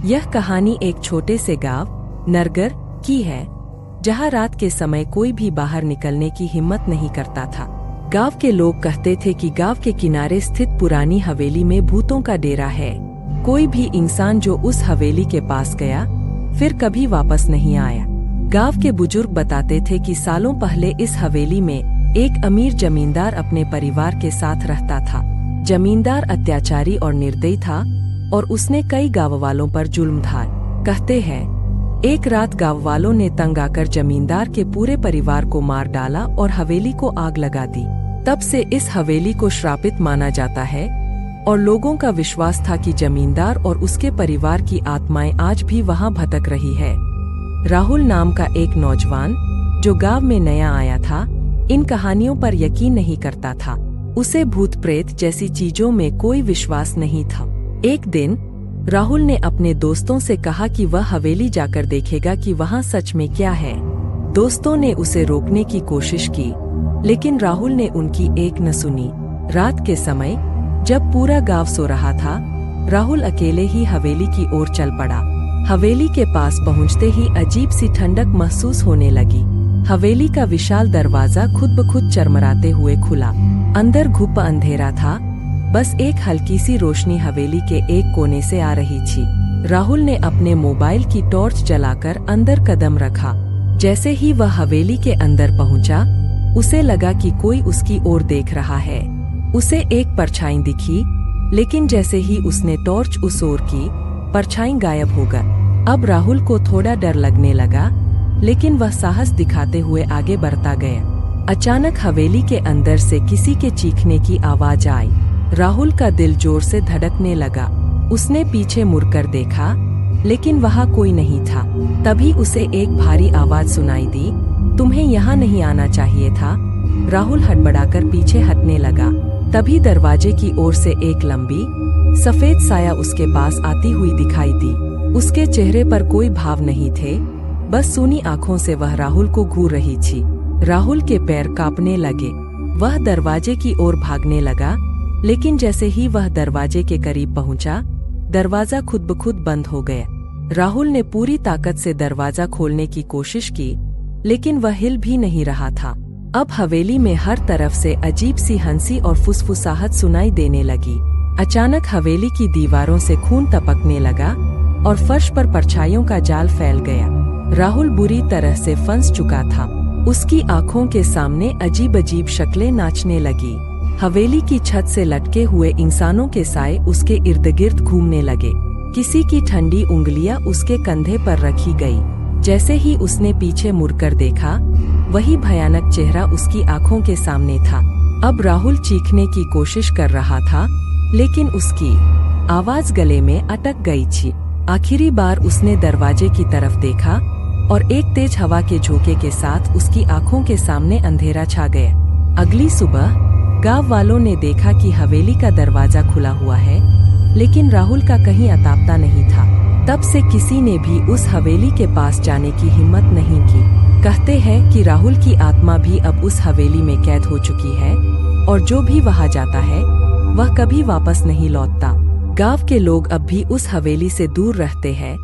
यह कहानी एक छोटे से गांव नरगर की है, जहां रात के समय कोई भी बाहर निकलने की हिम्मत नहीं करता था। गांव के लोग कहते थे कि गांव के किनारे स्थित पुरानी हवेली में भूतों का डेरा है। कोई भी इंसान जो उस हवेली के पास गया फिर कभी वापस नहीं आया। गांव के बुजुर्ग बताते थे कि सालों पहले इस हवेली में एक अमीर जमींदार अपने परिवार के साथ रहता था। जमींदार अत्याचारी और निर्दयी था और उसने कई गांव वालों पर जुल्म ढाए। कहते हैं एक रात गांव वालों ने तंग आकर जमींदार के पूरे परिवार को मार डाला और हवेली को आग लगा दी। तब से इस हवेली को श्रापित माना जाता है और लोगों का विश्वास था कि जमींदार और उसके परिवार की आत्माएं आज भी वहां भटक रही है। राहुल नाम का एक नौजवान जो गांव में नया आया था, इन कहानियों पर यकीन नहीं करता था। उसे भूत प्रेत जैसी चीजों में कोई विश्वास नहीं था। एक दिन राहुल ने अपने दोस्तों से कहा कि वह हवेली जाकर देखेगा कि वहां सच में क्या है। दोस्तों ने उसे रोकने की कोशिश की, लेकिन राहुल ने उनकी एक न सुनी। रात के समय जब पूरा गांव सो रहा था, राहुल अकेले ही हवेली की ओर चल पड़ा। हवेली के पास पहुंचते ही अजीब सी ठंडक महसूस होने लगी। हवेली का विशाल दरवाजा खुद ब खुद चरमराते हुए खुला। अंदर घुप अंधेरा था, बस एक हल्की सी रोशनी हवेली के एक कोने से आ रही थी। राहुल ने अपने मोबाइल की टॉर्च जलाकर अंदर कदम रखा। जैसे ही वह हवेली के अंदर पहुंचा, उसे लगा कि कोई उसकी ओर देख रहा है। उसे एक परछाई दिखी, लेकिन जैसे ही उसने टॉर्च उस ओर की, परछाई गायब हो गई। अब राहुल को थोड़ा डर लगने लगा, लेकिन वह साहस दिखाते हुए आगे बढ़ता गया। अचानक हवेली के अंदर से किसी के चीखने की आवाज आई। राहुल का दिल जोर से धड़कने लगा। उसने पीछे मुड़कर देखा, लेकिन वहां कोई नहीं था। तभी उसे एक भारी आवाज सुनाई दी, तुम्हें यहाँ नहीं आना चाहिए था। राहुल हड़बड़ाकर पीछे हटने लगा। तभी दरवाजे की ओर से एक लंबी सफेद साया उसके पास आती हुई दिखाई दी। उसके चेहरे पर कोई भाव नहीं थे, बस सूनी आंखों से वह राहुल को घूर रही थी। राहुल के पैर कांपने लगे। वह दरवाजे की ओर भागने लगा, लेकिन जैसे ही वह दरवाजे के करीब पहुंचा, दरवाजा खुद ब खुद बंद हो गया। राहुल ने पूरी ताकत से दरवाजा खोलने की कोशिश की, लेकिन वह हिल भी नहीं रहा था। अब हवेली में हर तरफ से अजीब सी हंसी और फुसफुसाहट सुनाई देने लगी। अचानक हवेली की दीवारों से खून टपकने लगा और फर्श पर परछाइयों का जाल फैल गया। राहुल बुरी तरह से फंस चुका था। उसकी आंखों के सामने अजीब अजीब शक्लें नाचने लगी। हवेली की छत से लटके हुए इंसानों के साए उसके इर्द गिर्द घूमने लगे। किसी की ठंडी उंगलियां उसके कंधे पर रखी गई। जैसे ही उसने पीछे मुड़कर देखा, वही भयानक चेहरा उसकी आंखों के सामने था। अब राहुल चीखने की कोशिश कर रहा था, लेकिन उसकी आवाज गले में अटक गई थी। आखिरी बार उसने दरवाजे की तरफ देखा और एक तेज हवा के झोंके के साथ उसकी आंखों के सामने अंधेरा छा गया। अगली सुबह गांव वालों ने देखा कि हवेली का दरवाजा खुला हुआ है, लेकिन राहुल का कहीं अता पता नहीं था। तब से किसी ने भी उस हवेली के पास जाने की हिम्मत नहीं की। कहते हैं कि राहुल की आत्मा भी अब उस हवेली में कैद हो चुकी है और जो भी वहां जाता है वह कभी वापस नहीं लौटता। गांव के लोग अब भी उस हवेली से दूर रहते हैं।